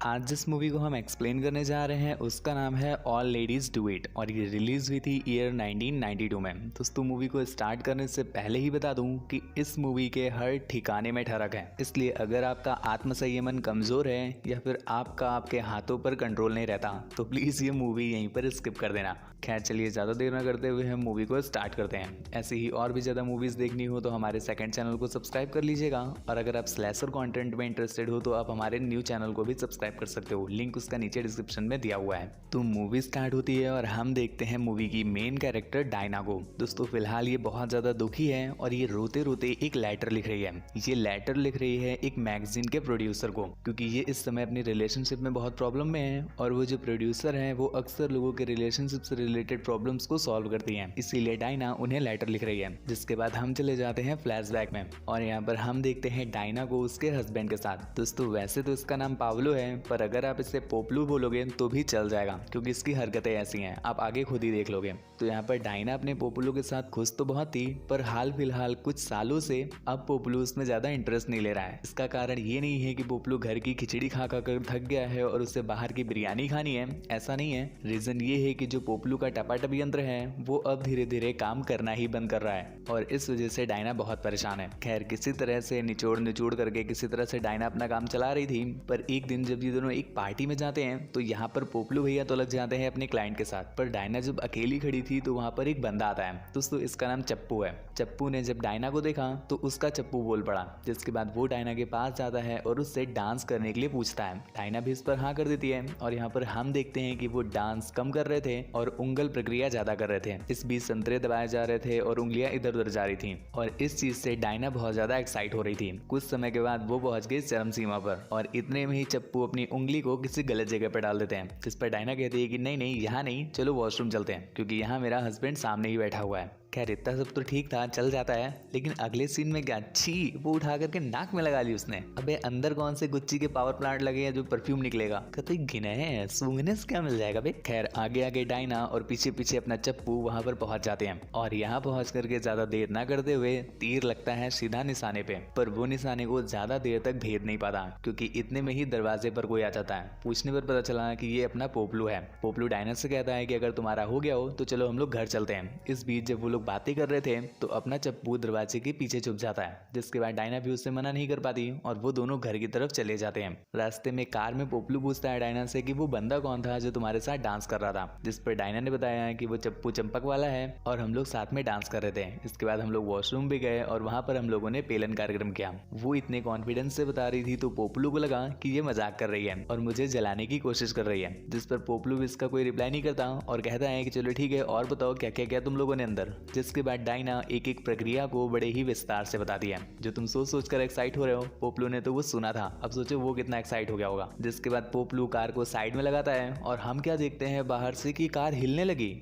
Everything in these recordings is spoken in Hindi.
आज जिस मूवी को हम एक्सप्लेन करने जा रहे हैं उसका नाम है ऑल लेडीज डू इट और ये रिलीज हुई थी ईयर 1992 में। दोस्तों मूवी को स्टार्ट करने से पहले ही बता दूं कि इस मूवी के हर ठिकाने में ठरक है, इसलिए अगर आपका आत्म संयमन कमजोर है या फिर आपके हाथों पर कंट्रोल नहीं रहता तो प्लीज ये मूवी यहीं पर स्किप कर देना। खैर चलिए ज्यादा देर न करते हुए हम मूवी को स्टार्ट करते हैं। ऐसे ही और भी ज्यादा मूवीज देखनी हो तो हमारे सेकंड चैनल को सब्सक्राइब कर लीजिएगा और अगर आप स्लैशर कंटेंट में इंटरेस्टेड हो तो आप हमारे न्यू चैनल को भी सब्सक्राइब कर सकते हो, लिंक उसका नीचे डिस्क्रिप्शन में दिया हुआ है। तो मूवी स्टार्ट होती है और हम देखते हैं मूवी की मेन कैरेक्टर डायना को। दोस्तों फिलहाल ये बहुत ज्यादा दुखी है और ये रोते रोते एक लेटर लिख रही है। ये लेटर लिख रही है एक मैगजीन के प्रोड्यूसर को, क्योंकि ये इस समय अपनी रिलेशनशिप में बहुत प्रॉब्लम में है और वो जो प्रोड्यूसर है वो अक्सर लोगों के रिलेशनशिप से रिलेटेड प्रॉब्लम्स को सॉल्व करती है, इसीलिए डायना उन्हें लेटर लिख रही है। जिसके बाद हम चले जाते हैं फ्लैशबैक में और यहाँ पर हम देखते हैं डायना को उसके हस्बैंड के साथ। दोस्तों वैसे तो इसका नाम पावलो है, पर अगर आप इसे पोपलू बोलोगे तो भी चल जाएगा क्योंकि इसकी हरकतें ऐसी हैं, आप आगे खुद ही देख लोगे। तो यहाँ पर डायना अपने पोपलू के साथ खुश तो बहुत थी, पर हाल फिलहाल कुछ सालों से अब पोपलू उसमें ज्यादा इंटरेस्ट नहीं ले रहा है। इसका कारण ये नहीं है कि पोपलू घर की खिचड़ी खा कर थक गया है और उसे बाहर की बिरयानी खानी है, ऐसा नहीं है। रीजन ये है कि जो पोपलू का टपाटप यंत्र है वो अब धीरे धीरे काम करना ही बंद कर रहा है और इस वजह से डायना बहुत परेशान है। खैर किसी तरह से निचोड़ करके किसी तरह से डायना अपना काम चला रही थी, पर एक दिन जब ये दोनों एक पार्टी में जाते हैं तो यहाँ पर पोपलू भैया तो लग जाते हैं अपने क्लाइंट के साथ, पर डायना जब अकेली खड़ी थी तो वहाँ पर एक बंदा आता है। दोस्तों इसका नाम चप्पू है। चप्पू ने जब डायना को देखा तो उसका चप्पू बोल पड़ा, जिसके बाद वो डायना के पास जाता है और उससे डांस करने के लिए पूछता है। डायना भी इस पर हाँ कर देती है और यहाँ पर हम देखते हैं कि वो डांस कम कर रहे थे और उंगल प्रक्रिया ज्यादा कर रहे थे। इस बीच संतरे दबाए जा रहे थे और उंगलियां इधर उधर जा रही थी और इस चीज से डायना बहुत ज्यादा एक्साइट हो रही थी। कुछ समय के बाद वो पहुंच गई चरम सीमा पर और इतने में ही चप्पू अपनी उंगली को किसी गलत जगह पर डाल देते हैं। इस पर डायना कहती है कि नहीं नहीं यहाँ नहीं, चलो वॉशरूम चलते हैं क्योंकि यहाँ मेरा हस्बैंड सामने ही बैठा हुआ है। खैर इतना सब तो ठीक था, चल जाता है, लेकिन अगले सीन में क्या, छी वो उठा करके नाक में लगा ली उसने। अबे अंदर कौन से गुच्ची के पावर प्लांट लगे हैं जो परफ्यूम निकलेगा, कहते गिने हैं सूंघने से क्या मिल जाएगा बे। खैर आगे आगे डायना और पीछे पीछे अपना चप्पू वहां पर पहुंच जाते हैं और यहाँ पहुंच करके ज्यादा देर ना करते हुए तीर लगता है सीधा निशाने पे, पर वो निशाने को ज्यादा देर तक भेद नहीं पाता क्योंकि इतने में ही दरवाजे पर कोई आ जाता है। पूछने पर पता चला कि ये अपना पोपलू है। पोपलू डायना से कहता है कि अगर तुम्हारा हो गया हो तो चलो हम लोग घर चलते हैं। इस बीच जब वो लोग बातें कर रहे थे तो अपना चप्पू दरवाजे के पीछे छुप जाता है, जिसके बाद डायना भी उससे मना नहीं कर पाती और वो दोनों घर की तरफ चले जाते हैं। रास्ते में कार में पोपलू पूछता है डायना से कि वो बंदा कौन था जो तुम्हारे साथ डांस कर रहा था, जिस पर डायना ने बताया कि वो चप्पू चंपक वाला है और हम लोग साथ में डांस कर रहे थे। इसके बाद हम लोग वॉशरूम भी गए और वहां पर हम लोगों ने पेलन कार्यक्रम किया। वो इतने कॉन्फिडेंस से बता रही थी तो पोपलू को लगा कि ये मजाक कर रही है और मुझे जलाने की कोशिश कर रही है, जिस पर पोपलू इसका कोई रिप्लाई नहीं करता और कहता है कि चलो ठीक है और बताओ क्या क्या किया तुम लोगों ने अंदर। जिसके बाद डायना एक एक प्रक्रिया को बड़े ही विस्तार से बता दिया। जो तुम सोच कर एक्साइट हो रहे हो, पोपलू ने तो वो सुना था, अब सोचो वो कितना एक्साइट हो गया होगा। जिसके बाद पोपलू कार को साइड में लगाता है और हम क्या देखते हैं बाहर से कि कार हिलने लगी।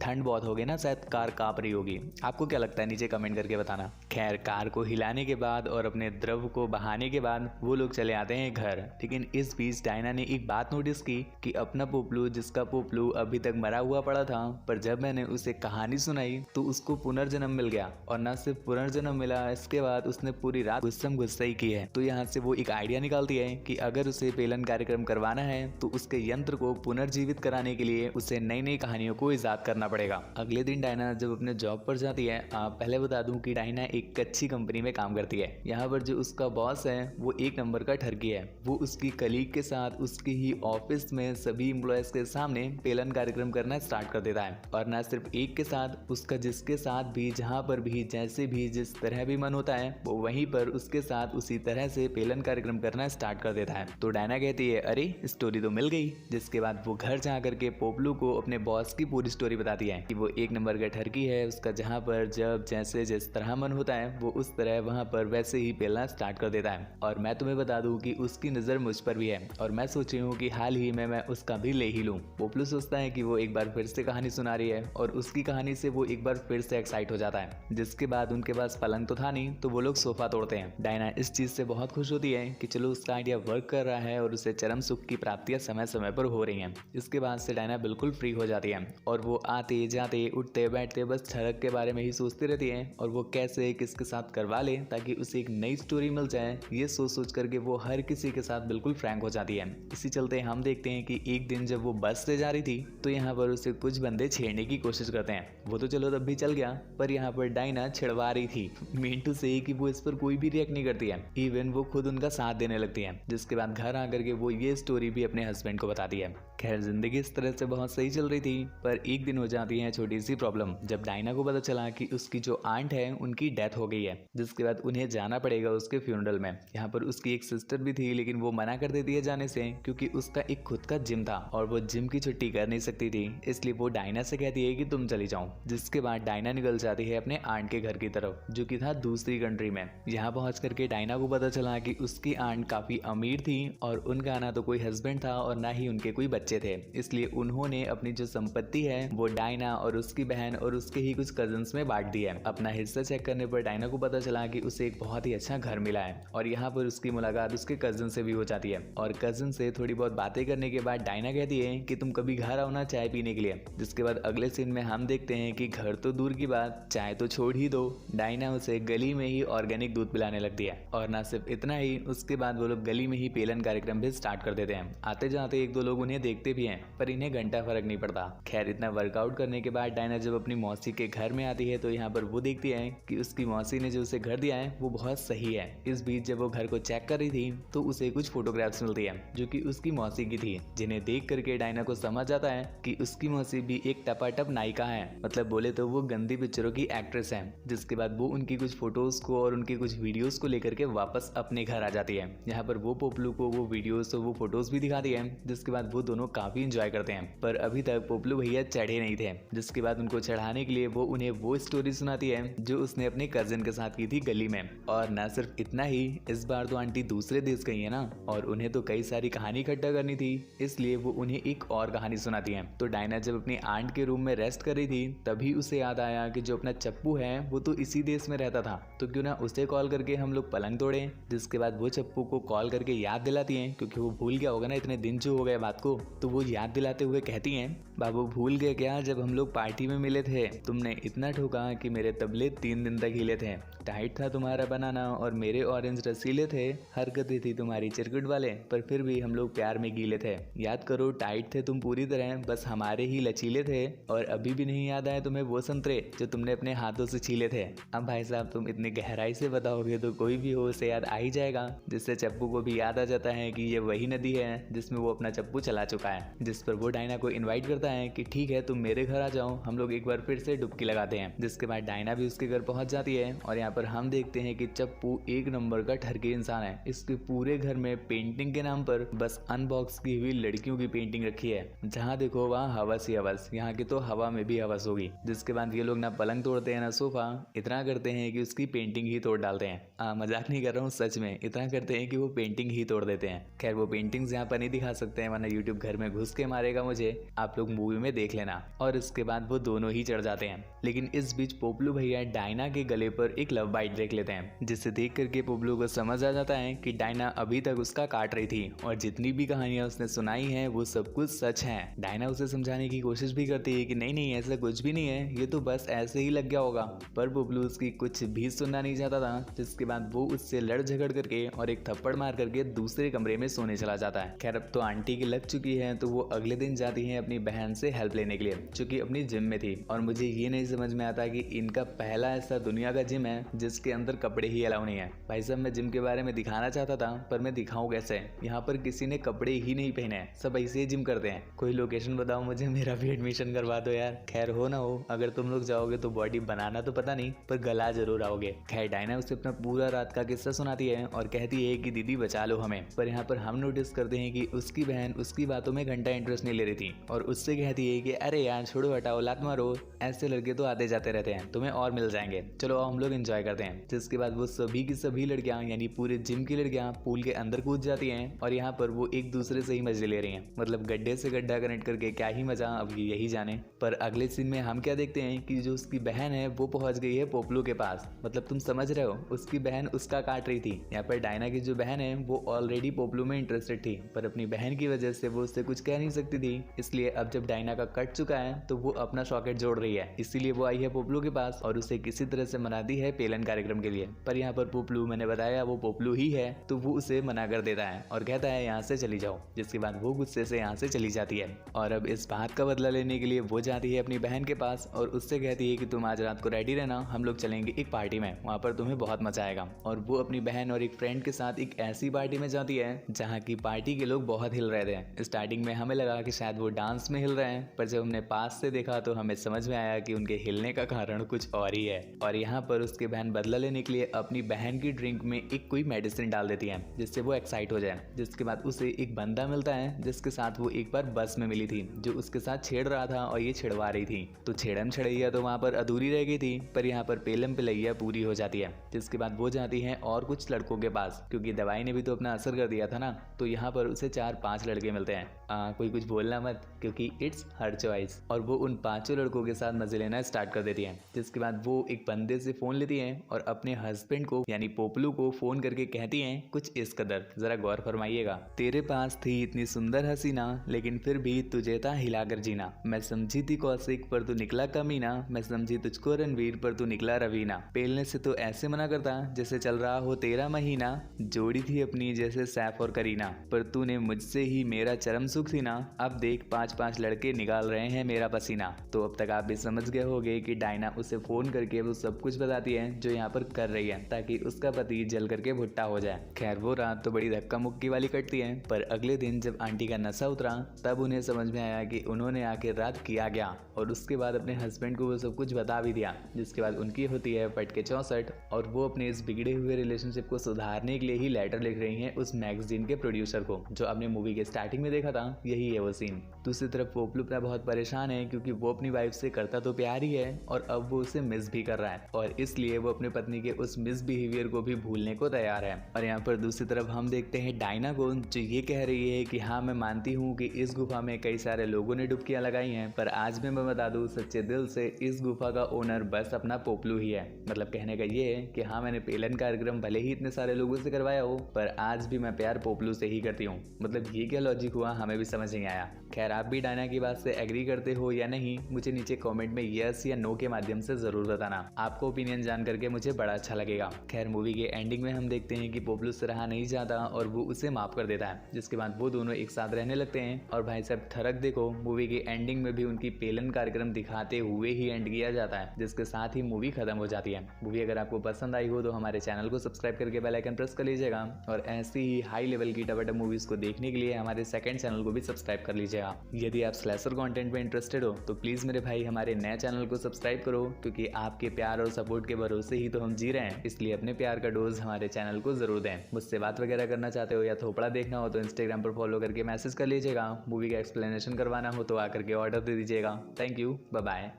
ठंड बहुत हो गई ना, शायद कार कांप रही होगी। आपको क्या लगता है नीचे कमेंट करके बताना। खैर कार को हिलाने के बाद और अपने द्रव को बहाने के बाद वो लोग चले आते हैं घर। लेकिन इस बीच डायना ने एक बात नोटिस की कि अपना पोपलू, जिसका पोपलू अभी तक मरा हुआ पड़ा था, पर जब मैंने उसे कहानी सुनाई तो उसको पुनर्जन्म मिल गया और न सिर्फ पुनर्जन्म मिला, इसके बाद उसने पूरी रात गुस्सम गुस्साई की है। तो यहाँ से वो एक आइडिया निकालती है कि अगर उसे पेलन कार्यक्रम करवाना है तो उसके यंत्र को पुनर्जीवित कराने के लिए उसे नई नई कहानियों को इजाद करना पड़ेगा। अगले दिन डायना जब अपने जॉब पर जाती है, पहले बता दूं कि डायना एक अच्छी कंपनी में काम करती है। यहाँ पर जो उसका बॉस है वो एक नंबर का ठरकी है। वो उसकी कलीग के साथ उसके ही ऑफिस में सभी एम्प्लॉयज के सामने पेलन कार्यक्रम करना स्टार्ट कर देता है और न सिर्फ एक के साथ, उसका जिसके साथ भी, जहाँ पर भी, जैसे भी, जिस तरह भी मन होता है वो वहीं पर उसके साथ उसी तरह से पेलन कार्यक्रम करना स्टार्ट कर देता है। तो डायना कहती है अरे स्टोरी तो मिल गई। जिसके बाद वो घर जा करके पोपलू को अपने बॉस की पूरी स्टोरी बताती है कि वो एक नंबर का ठरकी है, उसका जहाँ पर जब जैसे जिस तरह मन होता है वो उस तरह वहाँ पर वैसे ही पेलना स्टार्ट कर देता है। और मैं तुम्हें बता दूं कि उसकी नजर मुझ पर भी है और मैं सोची हूँ कि हाल ही में मैं उसका भी ले ही लूं। पोपलू सोचता है कि वो एक बार फिर से कहानी सुना रही है और उसकी कहानी से वो एक बार फिर से एक्साइट हो जाता है। जिसके बाद उनके पास पलंग तो था नहीं तो वो लोग सोफा तोड़ते हैं। डायना इस चीज से बहुत खुश होती है कि चलो उसका आइडिया वर्क कर रहा है और उसे चरम सुख की प्राप्तियां समय समय पर हो रही हैं। इसके बाद से डायना बिल्कुल फ्री हो जाती है और और वो आते जाते उठते बैठते बस सड़क के बारे में ही सोचती रहती है और वो कैसे किसके साथ करवा ले ताकि उसे एक नई स्टोरी मिल जाए। ये सोच सोच करके वो हर किसी के साथ बिल्कुल फ्रैंक हो जाती है। इसी चलते हम देखते हैं कि एक दिन जब वो बस से जा रही थी तो यहाँ पर उसे कुछ बंदे छेड़ने की कोशिश करते हैं। वो तो चलो तब भी चल गया, पर यहाँ पर डायना छिड़वा रही थी। मीन टू से कि वो इस पर कोई भी रिएक्ट नहीं करती है, इवन वो खुद उनका साथ देने लगती है। जिसके बाद घर आकर के वो ये स्टोरी भी अपने हस्बैंड को बताती है। खैर जिंदगी इस तरह से बहुत सही चल रही थी, पर एक दिन हो जाती है छोटी सी प्रॉब्लम। जब डायना को पता चला कि उसकी जो आंट है उनकी डेथ हो गई है, जिसके बाद उन्हें जाना पड़ेगा उसके फ्यूनरल में। यहाँ पर उसकी एक सिस्टर भी थी, लेकिन वो मना कर देती है जाने से, क्योंकि उसका एक खुद का जिम था और वो जिम की छुट्टी कर नहीं सकती थी। इसलिए वो डायना से कहती है कि तुम चली जाओ। जिसके बाद डायना निकल जाती है अपने आंट के घर की तरफ, जो कि था दूसरी कंट्री में। यहाँ पहुंच करके डायना को पता चला कि उसकी आंट काफी अमीर थी और उनका ना तो कोई हस्बैंड था और ना ही उनके कोई बच्चे थे। इसलिए उन्होंने अपनी जो संपत्ति है वो डायना और उसकी बहन और उसके ही कुछ कजन्स में बांट दी है। अपना हिस्सा चेक करने पर डायना को पता चला कि उसे एक बहुत ही अच्छा घर मिला है और यहाँ पर उसकी मुलाकात उसके कजन से भी हो जाती है। और कजन से थोड़ी बहुत बातें करने के बाद डायना कहती है कि तुम कभी घर आओ ना चाय पीने के लिए। जिसके बाद अगले सीन में हम देखते हैं कि घर तो दूर की बात, चाय तो छोड़ ही दो, डायना उसे गली में ही ऑर्गेनिक दूध पिलाने लगती है। और ना सिर्फ इतना ही, उसके बाद वो लोग गली में ही पेलन कार्यक्रम भी स्टार्ट कर देते हैं। आते जाते एक दो लोग उन्हें देखते भी हैं, पर इन्हें घंटा फर्क नहीं पड़ता। खैर इतना वर्कआउट करने के बाद डायना जब अपनी मौसी के घर में आती है तो यहाँ पर वो देखती है कि उसकी मौसी ने जो उसे घर दिया है वो बहुत सही है। इस बीच जब वो घर को चेक कर रही थी तो उसे कुछ फोटोग्राफ्स मिलती है जो कि उसकी मौसी की थी, जिन्हें देख करके डायना को समझ आता है कि उसकी मौसी भी एक टपाटप नायिका है, मतलब बोले तो वो गंदी पिक्चरों की एक्ट्रेस है। जिसके बाद वो उनकी कुछ फोटोज को और उनके कुछ वीडियोस को लेकर के वापस अपने घर आ जाती है। यहाँ पर वो पोपलू को वो वीडियोस और वो फोटोज भी दिखाती है। जिसके बाद वो दोनों काफी इंजॉय करते हैं, पर अभी तक पोपलू भैया चढ़े नहीं थे। जिसके बाद उनको चढ़ाने के लिए वो उन्हें वो स्टोरी सुनाती है जो उसने अपने कजिन के साथ की थी गली में। और न सिर्फ इतना ही, इस बार तो आंटी दूसरे देश गई है ना, और उन्हें तो कई सारी कहानी इकट्ठा करनी थी, इसलिए वो उन्हें एक और कहानी सुनाती है। तो डायना जब अपनी आंट के रूम में रेस्ट कर रही थी तभी उसे याद आया कि जो अपना चप्पू है वो तो इसी देश में रहता था, तो क्यों ना उसे कॉल करके हम लोग पलंग तोड़े। जिसके बाद वो चप्पू को कॉल करके याद दिलाती है, क्योंकि वो भूल गया होगा ना इतने दिन जो हो गए बात को। तो वो याद दिलाते हुए कहती हैं, बाबू भूल गए क्या, जब हम लोग पार्टी में मिले थे तुमने इतना ठोका कि मेरे तबले 3 दिन तक हिले थे। टाइट था तुम्हारा बनाना और मेरे ऑरेंज रसीले थे, हरकतें थी तुम्हारी चिरकुट वाले, पर फिर भी हम लोग प्यार में गीले थे। याद करो टाइट थे तुम पूरी तरह, बस हमारे ही लचीले थे। और अभी भी नहीं याद आए तुम्हें वो संतरे जो तुमने अपने हाथों से छीले थे। अब भाई साहब तुम इतनी गहराई से बताओगे तो कोई भी हो उसे याद आ ही जाएगा। जिससे चप्पू को भी याद आ जाता है कि ये वही नदी है जिसमें वो अपना चप्पू चला चुका है। जिस पर वो डायना को इन्वाइट करता है कि ठीक है तुम मेरे घर आ जाओ, हम लोग एक बार फिर से डुबकी लगाते हैं। जिसके बाद डायना भी उसके घर पहुंच जाती है और यहाँ पर हम देखते हैं कि चप्पू एक नंबर का ठरकी इंसान है। इसके पूरे घर में पेंटिंग के नाम पर बस अनबॉक्स की हुई लड़कियों की पेंटिंग रखी है। जहाँ देखो वहाँ हवस ही हवस, यहाँ की तो हवा में भी हवस होगी। जिसके बाद ये लोग ना पलंग तोड़ते हैं ना सोफा, इतना करते हैं कि उसकी पेंटिंग ही तोड़ डालते हैं। मजाक नहीं कर रहा हूँ, सच में इतना करते हैं कि वो पेंटिंग ही तोड़ देते हैं। खैर वो पेंटिंग्स यहाँ पर नहीं दिखा सकते हैं वरना यूट्यूब घर में घुस के मारेगा मुझे, आप लोग मूवी में देख लेना। और इसके बाद वो दोनों ही चढ़ जाते हैं। लेकिन इस बीच पोपलू भैया डायना के गले पर एक लव बाइट देख लेते हैं, जिसे देख करके पोपलू को समझ आ जाता है कि डायना अभी तक उसका काट रही थी और जितनी भी कहानियां उसने सुनाई हैं वो सब कुछ सच है। डायना उसे समझाने की कोशिश भी करती है कि नहीं नहीं ऐसा कुछ भी नहीं है, ये तो बस ऐसे ही लग गया होगा, पर पोपलू उसकी कुछ भी सुनना नहीं चाहता था। जिसके बाद वो उससे लड़ झगड़ करके और एक थप्पड़ मार करके दूसरे कमरे में सोने चला जाता है। खैर अब तो आंटी की लग चुकी है तो वो अगले दिन जाती है अपनी बहन से हेल्प लेने के लिए, जो कि अपनी जिम में थी। और मुझे ये नहीं समझ में आता कि इनका पहला ऐसा दुनिया का जिम है जिसके अंदर कपड़े ही अलाउ नहीं है। भाई साहब मैं जिम के बारे में दिखाना चाहता था पर मैं दिखाऊं कैसे, यहाँ पर किसी ने कपड़े ही नहीं पहने हैं, सब ऐसे ही जिम करते हैं। कोई लोकेशन बताओ मुझे, मेरा भी एडमिशन करवा दो यार। खैर हो ना हो, अगर तुम लोग जाओगे तो बॉडी बनाना तो पता नहीं पर गला जरूर आओगे। खैर डायना उसे अपना पूरा रात का किस्सा सुनाती है और कहती है कि दीदी बचा लो हमें। पर यहाँ पर हम नोटिस करते हैं कि उसकी बहन उसकी बातों में घंटा इंटरेस्ट नहीं ले रही थी और उससे कहती है कि अरे यार छोड़ो हटाओ, लात मारो, ऐसे लड़के तो आते जाते रहते हैं, तुम्हें और मिल जाएंगे, चलो हम लोग एंजॉय करते हैं। जिसके बाद वो सभी की सभी लड़कियां यानी पूरे जिम की लड़कियां पूल के अंदर कूद जाती हैं और यहाँ पर वो एक दूसरे से ही मजे ले रही हैं। मतलब गड्ढे से गड्ढा कनेक्ट करके क्या ही मजा, अब यही जाने। पर अगले सीन में हम क्या देखते हैं कि जो उसकी बहन है वो पहुंच गई है पोपलू के पास। मतलब तुम समझ रहे हो, उसकी बहन उसका काट रही थी। यहाँ पर डायना की जो बहन है वो ऑलरेडी पोपलू में इंटरेस्टेड थी, पर अपनी बहन की वजह से वो उससे कुछ कह नहीं सकती थी। इसलिए अब जब डायना का कट चुका है तो वो अपना सॉकेट जोड़ रही है, इसीलिए वो आई है पोपलू के पास और उसे किसी तरह से मनाती है पेलन कार्यक्रम के लिए। पर यहाँ पर पोपलू, मैंने बताया वो पोपलू ही है, तो वो उसे मना कर देता है और कहता है यहाँ से चली जाओ, जिसके बाद वो गुस्से से यहाँ से चली जाती है। और अब इस बात का बदला लेने के लिए वो जाती है अपनी बहन के पास और उससे कहती है कि तुम आज रात को रेडी रहना, हम लोग चलेंगे एक पार्टी में, वहाँ पर तुम्हें बहुत मजा आएगा। और वो अपनी बहन और एक फ्रेंड के साथ एक ऐसी पार्टी में जाती है जहाँ की पार्टी के लोग बहुत हिल रहे थे। स्टार्टिंग में हमें लगा कि शायद वो डांस में हिल रहे हैं, पर जब हमने पास से देखा तो हमें समझ में आया कि उनके हिलने का कारण कुछ और ही है। और यहाँ पर उसकी बहन बदला लेने के लिए अपनी बहन की ड्रिंक में एक कोई मेडिसिन डाल देती है जिससे वो एक्साइट हो जाए। जिसके बाद उसे एक बंदा मिलता है जिसके साथ वो एक बार बस में मिली थी, जो उसके साथ छेड़ रहा था और ये छिड़वा रही थी। तो छेड़म छड़ैया तो वहाँ पर अधूरी रह गई थी, पर यहाँ पर पेलम पिलैया पूरी हो जाती है। जिसके बाद वो जाती है और कुछ लड़कों के पास, क्योंकि दवाई ने भी तो अपना असर कर दिया था ना। तो यहाँ पर उसे 4-5 लड़के मिलते हैं। कोई कुछ बोलना मत, क्योंकि इट्स हर चॉइस। और वो उन 5 लड़कों के साथ मजे लेना स्टार्ट कर देती है। जिसके बाद वो एक बंदे से फोन लेती है और अपने हस्बैंड को यानी पोपलू को फोन करके कहती है कुछ इस कदर, जरा गौर फरमाइएगा। तेरे पास थी इतनी सुंदर हसीना, लेकिन फिर भी तुझे था हिलाकर जीना। मैं समझी थी कौशिक पर तू निकला कमीना, मैं समझी तुझको रणवीर पर तू निकला रवीना। पेलने से तो ऐसे मना करता जैसे चल रहा हो तेरा महीना, जोड़ी थी अपनी जैसे सैफ और करीना, पर तूने मुझसे ही मेरा चरम सुख थी ना। अब देख 5-5 लड़के निकाल रहे हैं मेरा पसीना। तो अब तक आप भी समझ गए होंगे कि डायना उसे फोन करके वो सब कुछ बताती है जो यहाँ पर कर रही है, ताकि उसका पति जल करके भुट्टा हो जाए। खैर वो रात तो बड़ी धक्का मुक्की वाली कटती है, पर अगले दिन जब आंटी का नशा उतरा तब उन्हें समझ में आया कि उन्होंने आखिर रात किया गया, और उसके बाद अपने हस्बैंड को वो सब कुछ बता भी दिया। जिसके बाद उनकी होती है फटके 64 और वो अपने इस बिगड़े हुए रिलेशनशिप को सुधारने के लिए ही लेटर लिख रही हैं उस मैगजीन के प्रोड्यूसर को, जो आपने मूवी के स्टार्टिंग में देखा था। यही है वो सीन। दूसरी तरफ पोपलू बहुत परेशान है, क्योंकि वो अपनी वाइफ से करता तो प्यार ही है और अब वो उसे मिस भी कर रहा है, और इसलिए वो अपने पत्नी के उस मिस बिहेवियर को भी भूलने को तैयार है। और यहाँ पर दूसरी तरफ हम देखते हैं डायना को, जो ये कह रही है कि हाँ मैं मानती हूँ कि इस गुफा में कई सारे लोगों ने डुबकियां लगाई हैं, पर आज भी मैं बता दूं सच्चे दिल से इस गुफा का ओनर बस अपना पोपलू ही है। मतलब कहने का ये है कि हाँ मैंने पेलन कार्यक्रम भले ही इतने सारे लोगों से करवाया हो, पर आज भी मैं प्यार पोपलू से ही करती हूँ। मतलब ये क्या लॉजिक हुआ, हमें भी समझ नहीं आया। खैर आप भी डायना की बात से एग्री करते हो या नहीं, मुझे नीचे कमेंट में यस या नो के माध्यम से जरूर बताना। आपको ओपिनियन जान करके मुझे बड़ा अच्छा लगेगा। खैर मूवी के एंडिंग में हम देखते हैं कि पोपलू से रहा नहीं जाता और वो उसे माफ कर देता है। जिसके बाद वो दोनों एक साथ रहने लगते हैं। और भाई साहब थरक देखो, मूवी के एंडिंग में भी उनकी पेलन कार्यक्रम दिखाते हुए ही एंड किया जाता है, जिसके साथ ही मूवी खत्म हो जाती है। मूवी अगर आपको पसंद आई हो तो हमारे चैनल को सब्सक्राइब करके बेल आइकन प्रेस कर लीजिएगा, और ऐसी ही हाई लेवल की टमाटर मूवीज को देखने के लिए हमारे सेकंड चैनल को भी सब्सक्राइब कर लीजिएगा। यदि आप स्लैशर कंटेंट में इंटरेस्टेड हो तो प्लीज मेरे भाई हमारे नए चैनल को सब्सक्राइब करो, क्योंकि आपके प्यार और सपोर्ट के भरोसे ही तो हम जी रहे हैं। इसलिए अपने प्यार का डोज हमारे चैनल को जरूर दें। मुझसे बात वगैरह करना चाहते हो या थोपड़ा देखना हो तो इंस्टाग्राम पर फॉलो करके मैसेज कर लीजिएगा। मूवी का एक्सप्लेनेशन करवाना हो तो आकर के ऑर्डर दे दीजिएगा। Thank you, bye bye.